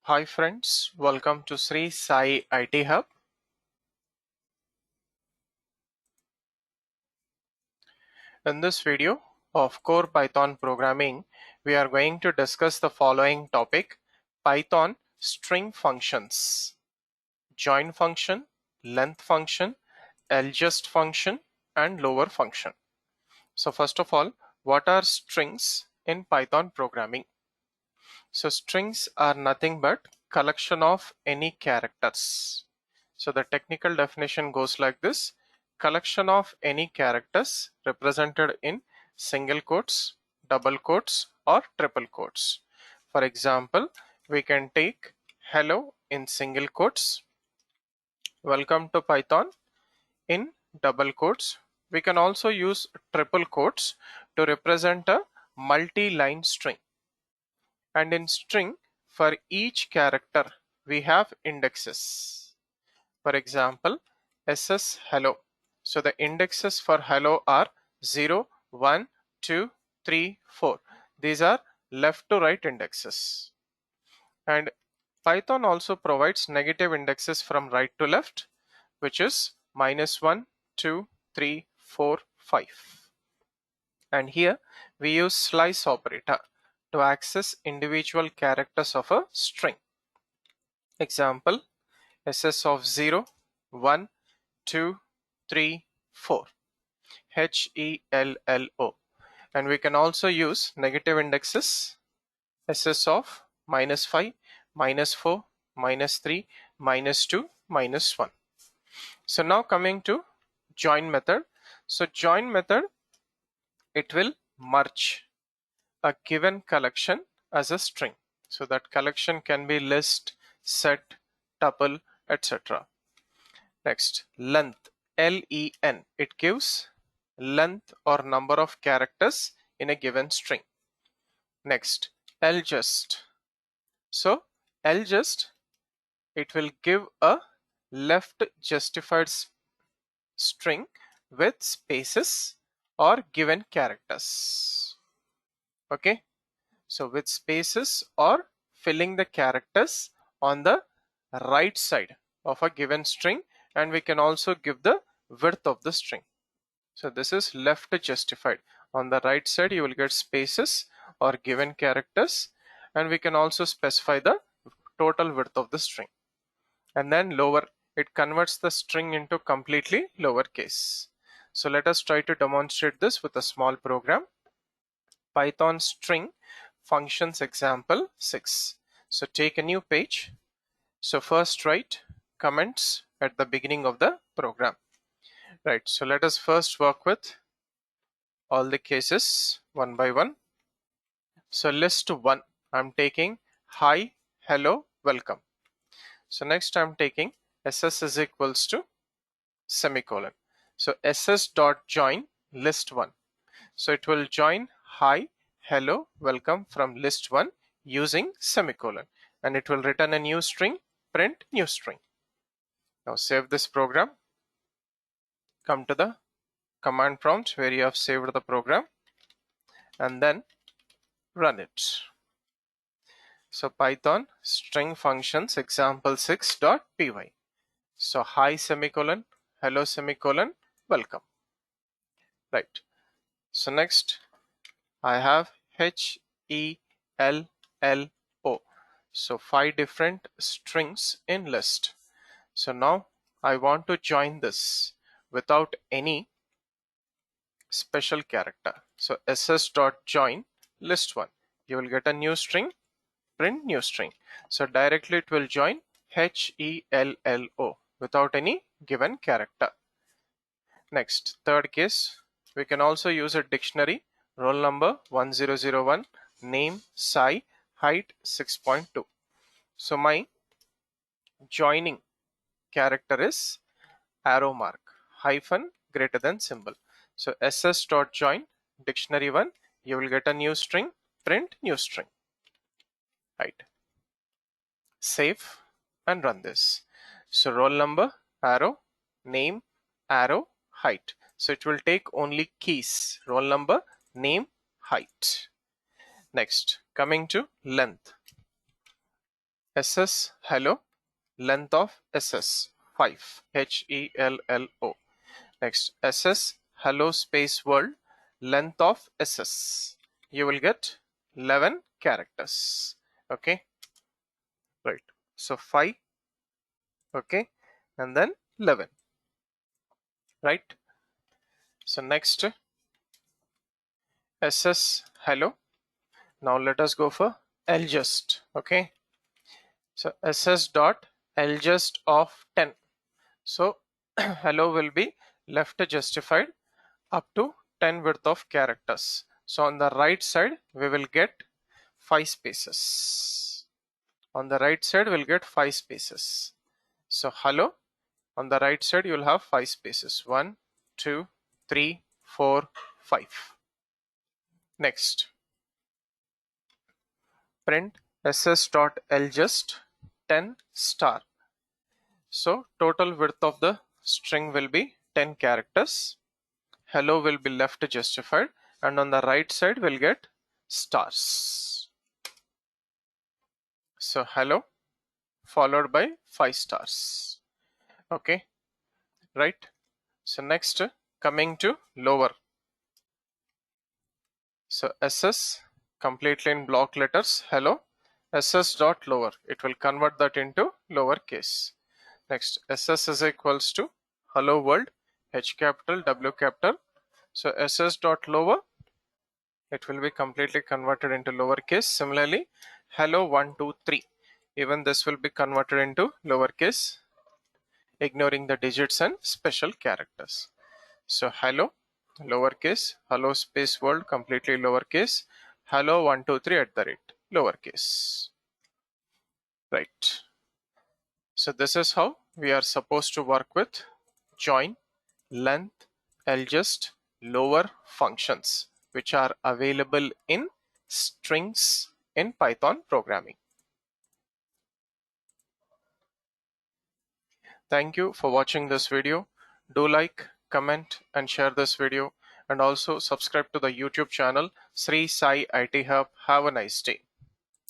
Hi friends, welcome to Sri Sai IT Hub. In this video of core Python programming, we are going to discuss the following topic: Python string functions, join function, length function, ljust function, and lower function. So first of all, what are strings in Python programming? So strings are nothing but collection of any characters. So the technical definition goes like this: collection of any characters represented in single quotes, double quotes, or triple quotes. For example, we can take hello in single quotes, welcome to Python in double quotes. We can also use triple quotes to represent a multi-line string. And in string, for each character we have indexes. For example, ss hello. So the indexes for hello are 0, 1, 2, 3, 4. These are left to right indexes. And Python also provides negative indexes from right to left, which is -1, 2, 3, 4, 5. And here we use slice operator to access individual characters of a string. Example, ss of 0, 1, 2, 3, 4, HELLO. And we can also use negative indexes, ss of -5, -4, -3, -2, -1. So now coming to join method. So join method, it will merge a given collection as a string. So that collection can be list, set, tuple, etc. Next, length, LEN. It gives length or number of characters in a given string. Next, ljust. So ljust, it will give a left justified string with spaces or given characters. Okay, so with spaces or filling the characters on the right side of a given string, and we can also give the width of the string. So this is left justified. On the right side you will get spaces or given characters, and we can also specify the total width of the string. And then lower, it converts the string into completely lowercase. So let us try to demonstrate this with a small program. Python string functions example 6. So take a new page. So first write comments at the beginning of the program. Right, so let us first work with all the cases one by one. So list 1, I'm taking hi, hello, welcome. So next I'm taking ss is equals to semicolon. So ss dot join list 1. So it will join hi, hello, welcome from list 1 using semicolon, and it will return a new string, print new string. Now save this program, come to the command prompt where you have saved the program, and then run it. So Python string functions example 6.py. So hi semicolon, hello semicolon, welcome. Right. So next I have HELLO. So 5 different strings in list. So now I want to join this without any special character. So ss.join list1. You will get a new string, print new string. So directly it will join HELLO without any given character. Next, third case, we can also use a dictionary, roll number 1001, name, psi, height 6.2. So my joining character is arrow mark, hyphen greater than symbol. So ss.join dictionary 1, you will get a new string, print new string. Right. Save and run this. So roll number, arrow, name, arrow, height. So it will take only keys, roll number, name, height. Next, coming to length. ss hello, length of ss 5, HELLO. Next, ss hello space world, length of ss, you will get 11 characters. Okay, right. So 5, okay, and then 11, right? So next, ss hello. Now let us go for ljust. Okay, so ss dot ljust of 10. So hello will be left justified up to 10 width of characters. So on the right side we will get 5 spaces. On the right side we'll get 5 spaces. So hello, on the right side you'll have 5 spaces. 1, 2, 3, 4, 5. Next, print ss.ljust 10 star. So total width of the string will be 10 characters. Hello will be left justified, and on the right side we'll get stars. So hello followed by 5 stars. Okay, right? So next, coming to lower. So ss completely in block letters, hello, ss dot lower, it will convert that into lowercase. Next, ss is equals to hello world, h capital, w capital. So ss dot lower, it will be completely converted into lowercase. Similarly, hello 1 2 3, even this will be converted into lowercase, ignoring the digits and special characters. So hello lowercase, hello space world completely lowercase, hello 1 2 3 at the rate lowercase, right? So this is how we are supposed to work with join, length, ljust, lower functions which are available in strings in Python programming. Thank you for watching this video. Do like, comment and share this video, and also subscribe to the YouTube channel Sri Sai IT Hub. Have a nice day.